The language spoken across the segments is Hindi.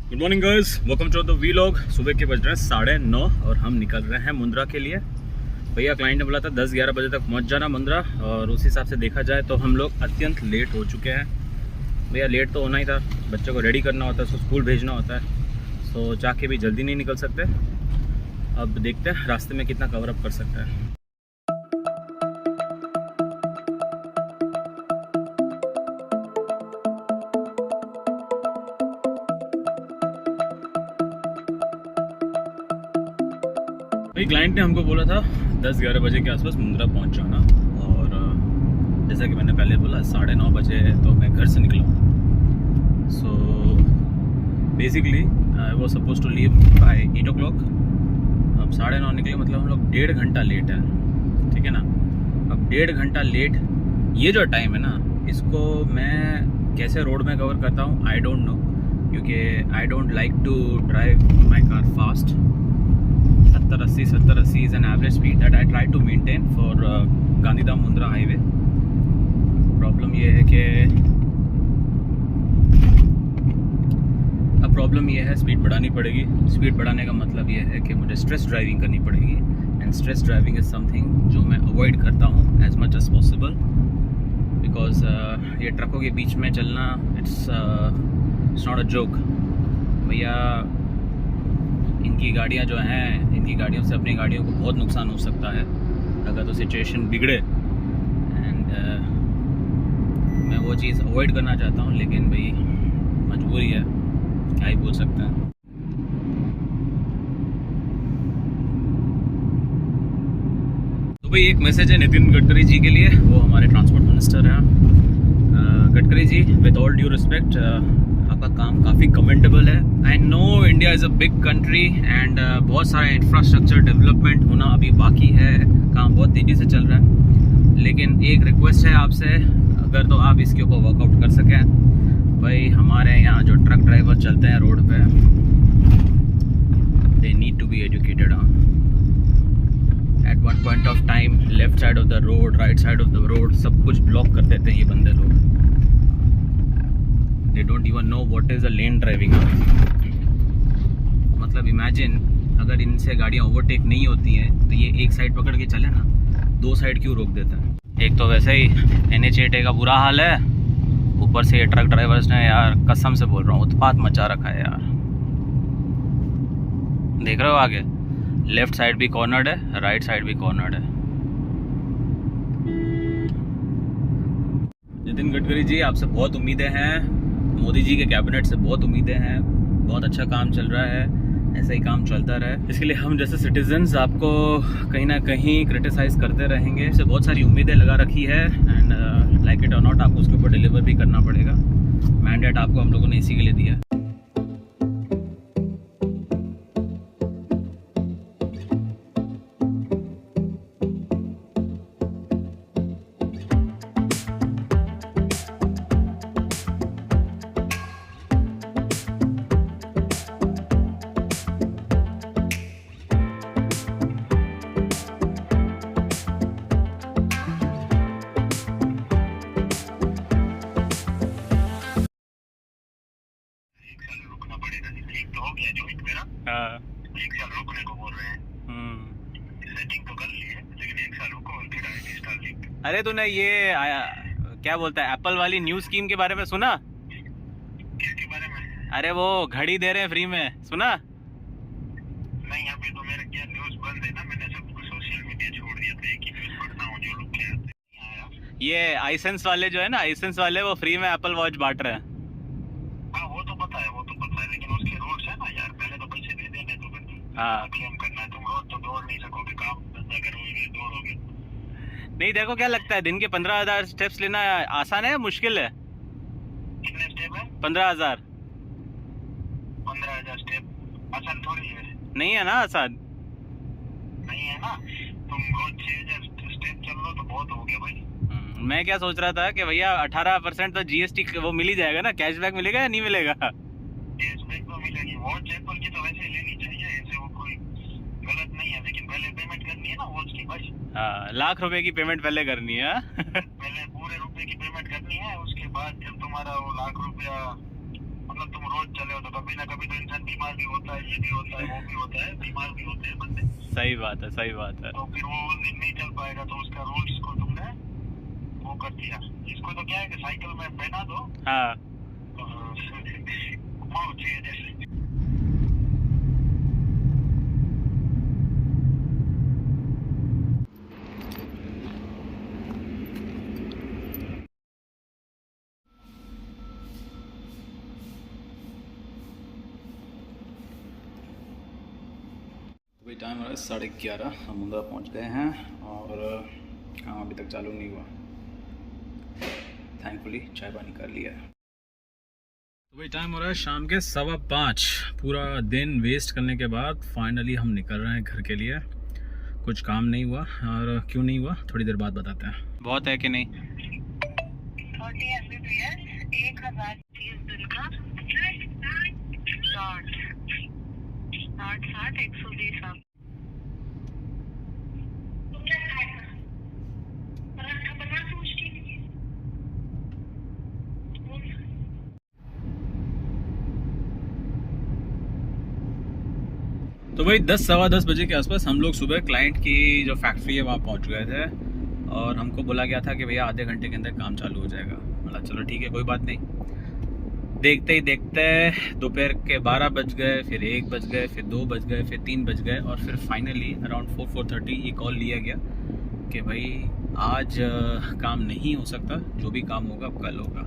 Good morning guys, welcome to the vlog. सुबह के बज रहे हैं 9:30 और हम निकल रहे हैं मुंद्रा के लिए। भैया क्लाइंट ने बोला था 10-11 बजे तक पहुंच जाना मुंद्रा, और उस हिसाब से देखा जाए तो हम लोग अत्यंत लेट हो चुके हैं। भैया लेट तो होना ही था, बच्चे को रेडी करना होता है, उसको स्कूल भेजना होता है, सो चाह के भी जल्दी नहीं निकल सकते। अब देखते हैं रास्ते में कितना कवर अप कर सकते हैं। भाई क्लाइंट ने हमको बोला था 10-11 बजे के आसपास मुंद्रा पहुंच जाना, और जैसा कि मैंने पहले बोला 9:30 बजे तो मैं घर से निकला। So basically I was suppose to leave by 8 o'clock। अब 9:30 निकले, मतलब हम लोग 1.5 घंटा लेट है, ठीक है ना। अब 1.5 घंटा लेट, ये जो टाइम है ना, इसको मैं कैसे रोड में कवर करता हूँ आई डोंट नो, क्योंकि I don't like to drive my car fast. 70-80 is an average speed that I try to maintain for Gandhidham Mundra highway. Problem ये है स्पीड बढ़ानी पड़ेगी। स्पीड बढ़ाने का मतलब ये है कि मुझे स्ट्रेस ड्राइविंग करनी पड़ेगी, and stress driving is something जो मैं अवॉइड करता हूँ as much as possible, because ये ट्रकों के बीच में चलना इट्स नॉट अ जोक। भैया इनकी गाड़ियाँ जो हैं, इनकी गाड़ियों से अपनी गाड़ियों को बहुत नुकसान हो सकता है अगर तो सिचुएशन बिगड़े, एंड मैं वो चीज़ अवॉइड करना चाहता हूँ, लेकिन भाई मजबूरी है, क्या ही बोल सकते हैं। तो भाई एक मैसेज है नितिन गडकरी जी के लिए, वो हमारे ट्रांसपोर्ट मिनिस्टर हैं। Gadkari ji, with all due respect, आपका काम काफ़ी कमेंडेबल है। I know India is a big country and बहुत सारा इंफ्रास्ट्रक्चर डेवलपमेंट होना अभी बाकी है, काम बहुत तेज़ी से चल रहा है, लेकिन एक रिक्वेस्ट है आपसे, अगर तो आप इसके ऊपर वर्कआउट कर सकें। भाई हमारे यहाँ जो ट्रक ड्राइवर चलते हैं रोड पे, they need to be educated on. At one point of time left side of the road, right side of the road सब कुछ ब्लॉक कर देते हैं ये बंदे लोग। They don't even know what is a lane driving। मतलब इमेजिन अगर इनसे गाड़ियाँ ओवरटेक नहीं होती हैं तो ये एक साइड पकड़ के चले ना, दो साइड क्यों रोक देता है। एक तो वैसे ही NH8 का बुरा हाल है, ऊपर से ये ट्रक ड्राइवर्स ने यार कसम से बोल रहा हूँ उत्पात मचा रखा है यार। देख रहे हो आगे, लेफ्ट साइड भी कॉर्नर्ड है, राइट साइड भी कॉर्नर्ड है। नितिन गडकरी जी, आपसे बहुत उम्मीदें हैं, मोदी जी के कैबिनेट से बहुत उम्मीदें हैं, बहुत अच्छा काम चल रहा है, ऐसा ही काम चलता रहे। इसके लिए हम जैसे सिटीजन्स आपको कहीं ना कहीं क्रिटिसाइज करते रहेंगे। इससे बहुत सारी उम्मीदें लगा रखी है, एंड लाइक इट और नॉट आपको उसके ऊपर डिलीवर भी करना पड़ेगा। मैंडेट आपको हम लोगों ने इसी के लिए दिया है। हाँ। 1 साल रुकने को बोल रहे हैं। सेटिंग तो कर ली है, लेकिन 1 साल रुको और फिर आएगी स्टारलिंक। अरे तूने ये क्या बोलता है एप्पल वाली न्यू स्कीम के बारे में सुना? किसके बारे में? अरे वो घड़ी दे रहे हैं फ्री में, सुना? नहीं, अभी तो मेरा क्या न्यूज़ बंद है ना, मैंने सब कुछ सोशल मीडिया छोड़ दिया था। एक ही न्यूज़ पढ़ता हूँ जो लोग क्या आया। ये आइसेंस वाले जो है ना, आइसेंस वाले वो फ्री में एप्पल वॉच बांट रहे हैं। हाँ वो तो पता है, लेकिन उसके रूल्स है ना यार, पहले तो पैसे दे देने तो फिर क्लेम करना है। तुम रोज तो दौड़ नहीं सकोगे, काम धंधा करोगे, दौड़ोगे नहीं। देखो क्या लगता है, दिन के 15,000 स्टेप्स लेना आसान है या मुश्किल है? कितने स्टेप है? 15,000। 15,000 स्टेप आसान थोड़ी है। नहीं है ना आसान? नहीं है ना, तुम रोज 6,000 स्टेप चल लो तो बहुत हो गया भाई। मैं क्या सोच रहा था कि भैया 18% तो GST वो मिल ही जाएगा ना, कैशबैक मिलेगा या नहीं मिलेगा? कैशबैक तो मिलेगी, वॉच एप्पल की तो वैसे ही लेनी चाहिए, ऐसे वो कोई गलत नहीं है, लेकिन पहले पेमेंट करनी है ना वॉच की भाई। हाँ, ₹1,00,000 की पेमेंट पहले करनी है। पहले पूरे रुपए की पेमेंट करनी है, उसके बाद जब तुम्हारा वो ₹1,00,000 मतलब तुम रोज चले हो तो कभी ना कभी तो इंसान बीमार भी होता है, ये भी होता है, वो भी होता है, बीमार भी होते हैं बंदे। सही बात है, सही बात है। तो फिर वो उस दिन नहीं चल पाएगा, तो उसका रूल्स को तुमने वो कर दिया। इसको तो क्या है कि साइकिल में पहना दो, हाँ घुमाओ चाहिए जैसे। अभी टाइम है 11:30, हम मुंद्रा पहुंच गए हैं और काम अभी तक चालू नहीं हुआ। थैंकफुली चाय पानी कर लिया है। तो भाई टाइम हो रहा है शाम के 5:15। पूरा दिन वेस्ट करने के बाद फाइनली हम निकल रहे हैं घर के लिए। कुछ काम नहीं हुआ, और क्यों नहीं हुआ थोड़ी देर बाद बताते हैं। बहुत है कि नहीं? 30 Mbps 1030 दिन का 60 120 तो भाई 10 सवा 10 बजे के आसपास हम लोग सुबह क्लाइंट की जो फैक्ट्री है वहाँ पहुँच गए थे, और हमको बोला गया था कि भैया आधे घंटे के अंदर काम चालू हो जाएगा। बोला चलो ठीक है, कोई बात नहीं। देखते ही देखते दोपहर के 12 बज गए, फिर 1 बज गए, फिर 2 बज गए, फिर 3 बज गए, और फिर फाइनली अराउंड 4-4:30 ये कॉल लिया गया कि भाई आज काम नहीं हो सकता, जो भी काम होगा कल होगा।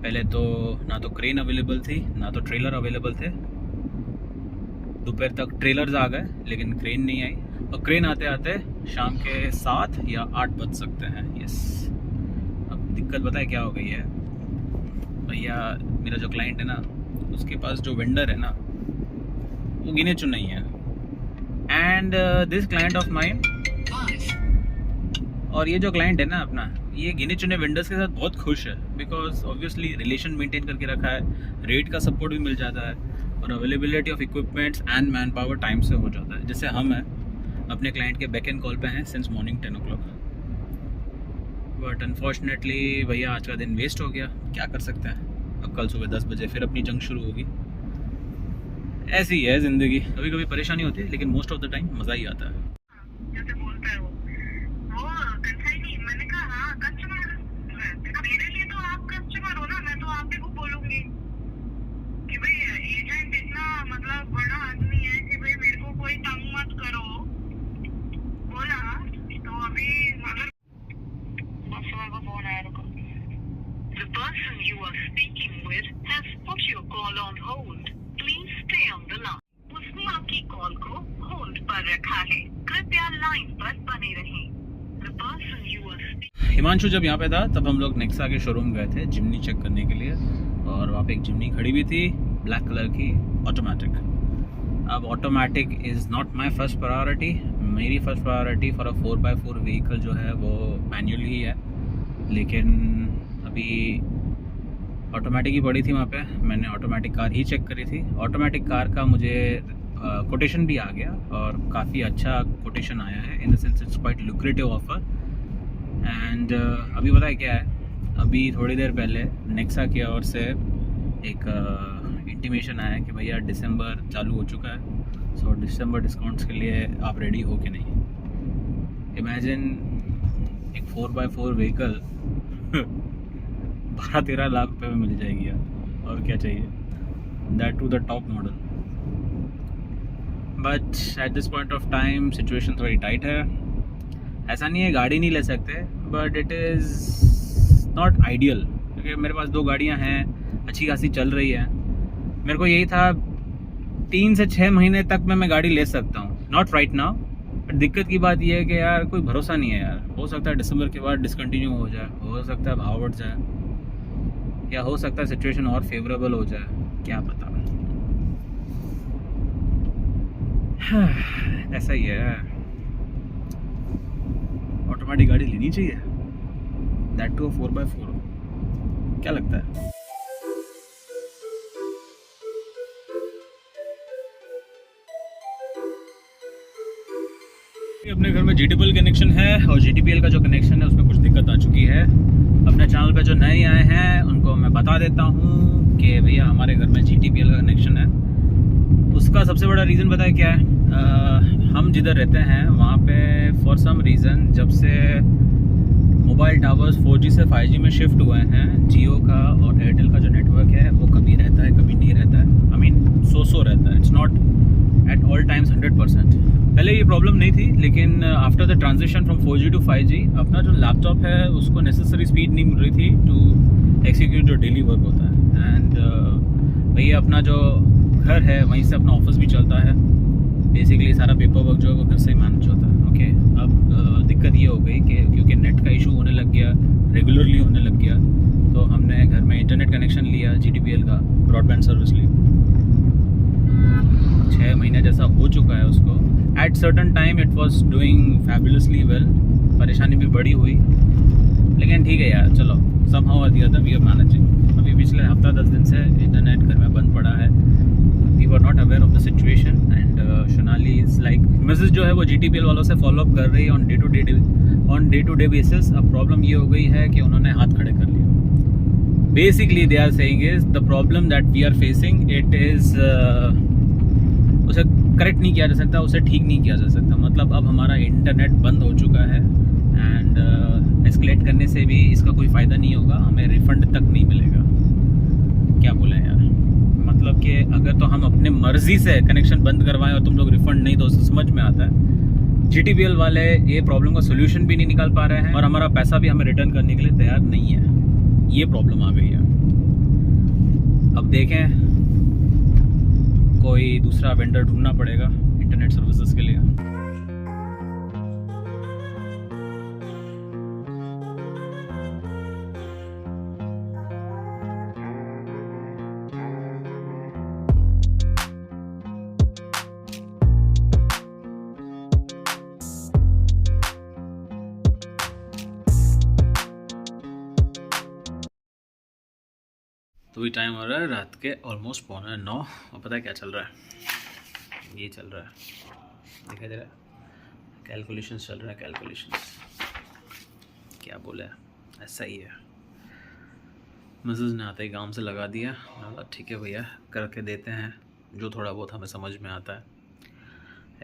पहले तो ना तो क्रेन अवेलेबल थी, ना तो ट्रेलर अवेलेबल थे। दोपहर तक ट्रेलर्स आ गए लेकिन क्रेन नहीं आई, और क्रेन आते आते शाम के 7 या 8 बज सकते हैं। यस, अब दिक्कत बताए क्या हो गई है भैया, मेरा जो क्लाइंट है ना उसके पास जो वेंडर है ना वो गिने चुने ही है। And this client of mine, और ये जो क्लाइंट है ना अपना, ये गिने चुने वेंडर्स के साथ बहुत खुश है, बिकॉज ऑब्वियसली रिलेशन मेंटेन करके रखा है, रेट का सपोर्ट भी मिल जाता है, और availability of equipments and man power time से हो जाता है। जैसे हम हैं अपने क्लाइंट के बैक एंड कॉल पे हैं since morning 10 o'clock। But unfortunately भैया आज का दिन वेस्ट हो गया, क्या कर सकते हैं। अब कल सुबह 10 बजे फिर अपनी जंग शुरू होगी। ऐसी ही है ज़िंदगी, कभी कभी परेशानी होती है लेकिन मोस्ट ऑफ द टाइम मज़ा ही आता है। जैसे बोलता है वो कंसाइनी। मैंने कहा हाँ कस्टमर, मेरे लिए तो आप कस्टमर हो ना, मैं तो आप ही को बोलूंगी कि भाई एजेंट इतना मतलब बड़ा आदमी है कि भाई मेरे को कोई तंग मत करो, बोला तो अभी मगर बस को फोन आया, रुको। The person you are speaking with has put your call on hold. Please stay on the line. उसने आपकी कॉल को होल्ड पर रखा है, कृपया लाइन पर बने रहें। The person you are speaking. Himanshu जब यहाँ पे था तब हम लोग नेक्सा के शोरूम गए थे जिमनी चेक करने के लिए, और वहाँ पे एक जिमनी खड़ी हुई थी ब्लैक कलर की ऑटोमेटिक। अब automatic is not my first priority. मेरी first priority for a 4x4 vehicle जो है वो मैनुअल ही है, लेकिन अभी ऑटोमेटिक ही पड़ी थी वहाँ पे। मैंने ऑटोमेटिक कार ही चेक करी थी। ऑटोमेटिक कार का मुझे कोटेशन भी आ गया, और काफ़ी अच्छा कोटेशन आया है, in the sense it's quite lucrative offer. And अभी पता है क्या है, अभी थोड़ी देर पहले नेक्सा की ओर से एक इंटीमेशन आया है कि भैया दिसंबर चालू हो चुका है, सो दिसंबर डिस्काउंट्स के लिए आप रेडी हो कि नहीं। इमेजिन एक 4x4 व्हीकल 12-13 लाख रुपए में मिल जाएगी यार, और क्या चाहिए, that to the top model. But at this point of time situation थोड़ी टाइट है। ऐसा नहीं है गाड़ी नहीं ले सकते, but it is not ideal, क्योंकि मेरे पास 2 गाड़ियां हैं, अच्छी खासी चल रही है। मेरे को यही था 3 से 6 महीने तक मैं गाड़ी ले सकता हूँ, नॉट राइट नाउ। बट दिक्कत की बात यह है कि यार कोई भरोसा नहीं है यार, हो सकता है दिसंबर के बाद डिसकंटिन्यू हो जाए, हो सकता है भाव बढ़ जाए, या हो सकता है सिचुएशन और फेवरेबल हो जाए, क्या पता। ऐसा ही है, ऑटोमेटिक गाड़ी लेनी चाहिए, दैट टू 4x4। क्या लगता है? अपने घर में GTPL कनेक्शन है, और GTPL का जो कनेक्शन है उसमें कुछ दिक्कत आ चुकी है। अपने अपने चैनल पे जो नए आए हैं उनको मैं बता देता हूँ कि भैया हमारे घर में GTPL का कनेक्शन है। उसका सबसे बड़ा रीज़न पता है क्या है? हम जिधर रहते हैं वहाँ पे फॉर सम रीज़न जब से मोबाइल टावर्स 4G से 5G में शिफ्ट हुए हैं, जियो का और एयरटेल का जो नेटवर्क है वो कभी रहता है कभी नहीं रहता है। आई मीन सो रहता है, it's not at all times 100%। पहले ये प्रॉब्लम नहीं थी, लेकिन after the transition from 4G to 5G अपना जो लैपटॉप है उसको नेसेसरी स्पीड नहीं मिल रही थी टू एक्सिक्यूट जो डेली वर्क होता है। एंड भैया अपना जो घर है वहीं से अपना ऑफिस भी चलता है। बेसिकली सारा पेपर वर्क जो है वो घर से ही मैनेज होता है। ओके, अब दिक्कत ये हो गई कि क्योंकि नेट का इशू होने लग गया, रेगुलरली होने लग गया, तो हमने घर में इंटरनेट कनेक्शन लिया, GTPL का ब्रॉडबैंड सर्विस ली। 6 महीने जैसा हो चुका है उसको। At certain time it was doing fabulously well, परेशानी भी बड़ी हुई, लेकिन ठीक है यार, चलो समहाउ और the other we are managing. अभी पिछले हफ्ता 10 दिन से इंटरनेट घर में बंद पड़ा है। We were not aware of the situation and Sonali is like message जो है वो GTPL वालों से फॉलो अप कर रही है on day to day basis. अब प्रॉब्लम ये हो गई है कि उन्होंने हाथ खड़े कर लिया। Basically they are saying is the problem that we are facing it is उसे करेक्ट नहीं किया जा सकता, उसे ठीक नहीं किया जा सकता। मतलब अब हमारा इंटरनेट बंद हो चुका है एंड एस्केलेट करने से भी इसका कोई फ़ायदा नहीं होगा, हमें रिफंड तक नहीं मिलेगा। क्या बोले यार, मतलब कि अगर तो हम अपने मर्जी से कनेक्शन बंद करवाएं और तुम लोग रिफंड नहीं दो, तो समझ में आता है। GTPL वाले ये प्रॉब्लम का सोल्यूशन भी नहीं निकाल पा रहे हैं और हमारा पैसा भी हमें रिटर्न करने के लिए तैयार नहीं है। ये प्रॉब्लम आ गई है। अब देखें, कोई दूसरा वेंडर ढूंढना पड़ेगा इंटरनेट सर्विसेज के लिए। तो भी टाइम हो रहा है रात के ऑलमोस्ट 8:45 और पता है क्या चल रहा है? ये चल रहा है, दिखाई दे रहा है, कैलकुलेशंस चल रहा है, कैलकुलेशंस। क्या बोले, ऐसा ही है। मिसेस ने आते ही काम से लगा दिया, मतलब ठीक है भैया करके देते हैं जो थोड़ा बहुत हमें समझ में आता है।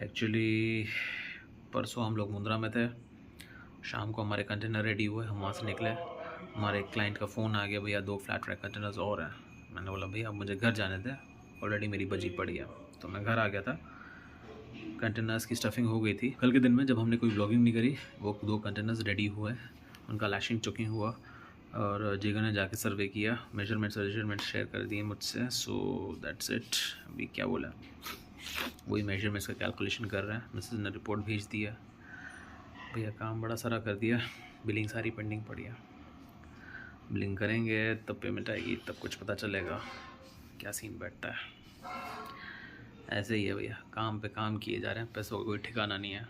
एक्चुअली परसों हम लोग मुंद्रा में थे, शाम को हमारे कंटेनर रेडी हुए, हम वहाँ से निकले, हमारे एक क्लाइंट का फ़ोन आ गया, भैया 2 फ्लैट ट्रैक कंटेनर्स और हैं। मैंने बोला भैया अब मुझे घर जाने दें, ऑलरेडी मेरी बजी पड़ी है। तो मैं घर आ गया था, कंटेनर्स की स्टफिंग हो गई थी। कल के दिन में जब हमने कोई ब्लॉगिंग नहीं करी, वो 2 कंटेनर्स रेडी हुए, उनका लैशिंग चुकिंग हुआ और जिगर ने जाके सर्वे किया, मेजरमेंट शेयर कर दिए मुझसे। So that's it. अभी क्या बोला, वही मेजरमेंट्स का कैलकुलेशन कर रहे हैं। मिसेस ने रिपोर्ट भेज दिया, भैया काम बड़ा सारा कर दिया, बिलिंग सारी पेंडिंग पड़ी है। बिलिंग करेंगे तब पेमेंट आएगी, तब कुछ पता चलेगा क्या सीन बैठता है। ऐसे ही है भैया, काम पे काम किए जा रहे हैं, पैसों का कोई ठिकाना नहीं है।